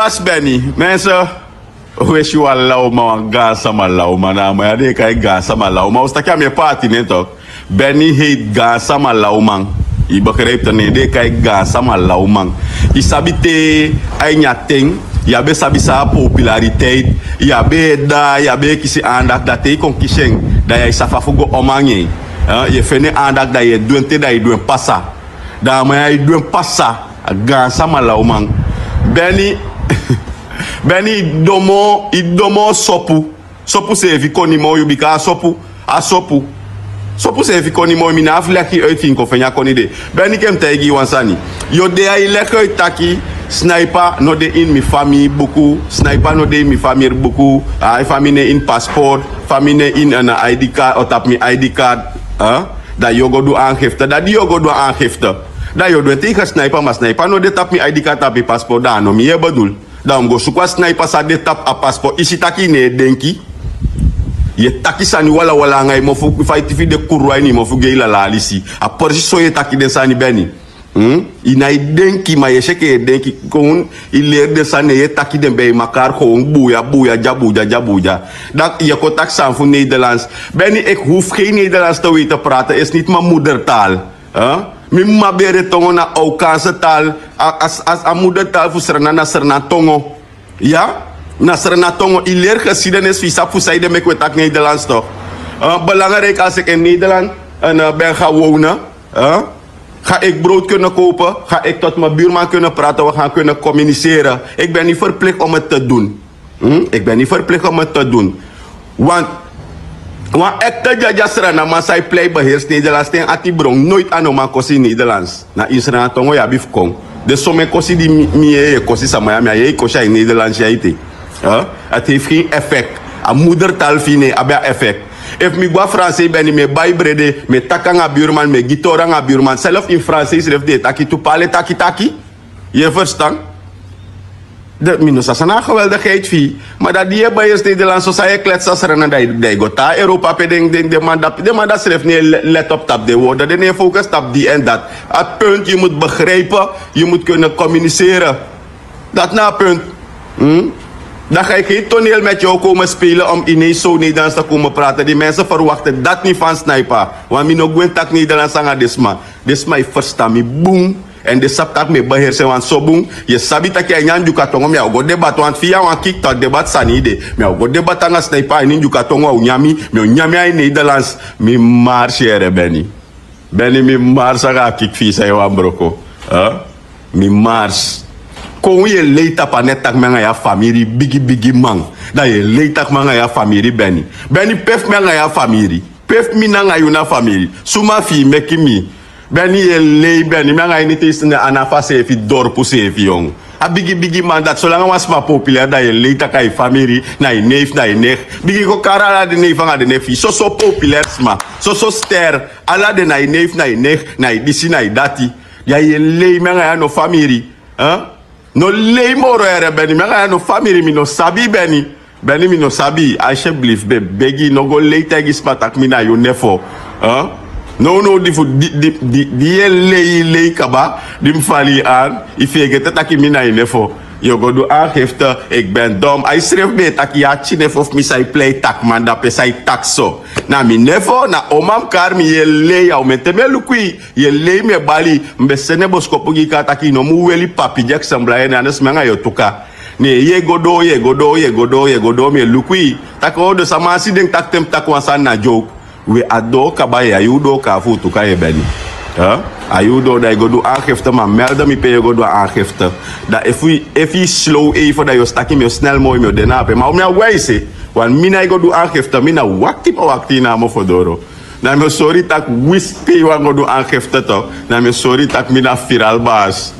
was Benny. Mensen, wees je wel lauw, maar gaan samen lauw, man. Maar ja, kan je gaan samen lauw. Maar we staan aan mijn party, nee toch? Benny heet gaan samen lauw, man. Je begrijpt het niet, die kan je gaan samen lauw, man. Je sabite, je ting. Je hebt sabisa populariteit. Je hebt kiezen aandacht dat je kon kiezen. Dat je safa fugo omangé. Je vindt aandacht dat je doet passa. Dat je doet passa. Gaan samen lauw, man. Benny domo sopu. Sopu se evi koni mo yubika sopu. A sopu. Sopu se evi koni mo mina afleki uitvink of enya koni de. Benny kem tegi wansani. Yo de ai leki uitaki. Sniper no de in mi famille beaucoup. Sniper no de in mi famille beaucoup. Famille in passport. Famille in een ID card. Of tap mi ID card. Dat je go doe aangifte. Dat die go doe aangifte. Dat je doet tegen sniper, maar sniper no de tap mi ID card op je paspoort. Dat no mi je bedoel. Dan go zoeken sniper sa de tap a paspoort. Isi taki ne denki. Je taki sani wala ngai mo fu fight de kurwa ni mo fu geila la lisi. A porsi so je taki den sani Benny. Ina denki ma je sheke denki kon iler de sani je taki den bij makar gewoon boeia jabuja. Dat je contact staan voor Nederlands. Benny, ik hoef geen Nederlands te weten praten. Is niet mijn moedertaal. Mijn ma bere tongo na Aukaanse taal. As a moedertaal voor Serna tongo. Ja? Na Serna tongo. I leer geschiedenis visa voor zij de mek wetak Nederlands toch. Belangrijk als ik in Nederland ben gaan wonen. Ga ik brood kunnen kopen. Ga ik tot mijn buurman kunnen praten. We gaan kunnen communiceren. Ik ben niet verplicht om het te doen. Ik ben niet verplicht om het te doen. Want ekte jajasra na masai play beheers Nederlands ten ati brong nooit aan oma kosi Nederlands. Na Israël tongo ya bif kong. De somme kosi di mie kosi samaya mia ye kosi in Nederlands ya ite. Het heeft geen effect. A moedertaal fine abia effect. If mi gwa Français ben me bay brede me takanga buurman me gitoranga buurman zelf in Français schreef de taki tu pale taki. Je verstaan? Dat minus is een geweldigheid vie. Maar dat die bij is Nederland zo zei klets als er een dag gota Europa pe de man dat schrijft niet let op tap de woorden. De nee focus tap die en dat. Het punt je moet begrijpen, je moet kunnen communiceren. Dat na punt. Dan ga ik geen toneel met jou komen spelen om ineens zo Nederlands te komen praten. Die mensen verwachten dat niet van Sniper. Want mi no gwen tak Nederlands aan desma. Desma ik versta mi boom. En de saptak me beheersen want so boom. Je sabi tak je nyan juka tongo me go debat want via wan kick tak debat sanide. Me go debat anga Sniper in juka tongo unyami. Me unyami in Nederlands. Mi marchere Benny. Benny mi mars aga kick fi say wan broko. Mi mars. Kon je leita pa net tak menga ya family bigi man. Da je leita menga ya family Benny. Benny pef menga ya family. Pef mi nanga yuna family. Suma fi meki mi. Benny je lei Benny menga ini tis ne anafa se fi dorpu se fi jong. A bigi man dat zolang was ma populair da je leita kai family na je neef na je neef. Bigi ko kara de neef anga de neef. So populair sma. So ster. Ala de na je neef na je disi na je dati. Ja je lei menga ya no family. No lei moro ere Benny, menga no family mi no sabi Benny. Benny mi no sabi, alsjeblieft begi no go lei tegi spatak mi na yo nefo. No die lei kaba, dim fali aan, ifege taki mi na yo nefo. Je go do aangifte, ik ben dom. Hij schreef me tak ja chinef of mi sai play tak man dat pe sai tak so. Na mi nefo na omam kar mi je lei au me teme lukui je lei me bali mbe sene boskopu gi ka taki no mu weli papi Jackson blaye na nes menga yo tuka. Ne ye godo me lukui tak o de samasi den tak tem tak wansan na joke. We ado kabaye ayudo ka fu tuka ye Benny. Ayudo dat je go doe aangifte, maar melden me pe je go doe aangifte. Dat if je slow even dat je staking me snel mooi me de nape. Maar om jou wijze, want mina go doe aangifte, mina wakti na mo fodoro. Na me sorry tak whisky wan go doe aangifte toch. Na me sorry tak mina viral baas.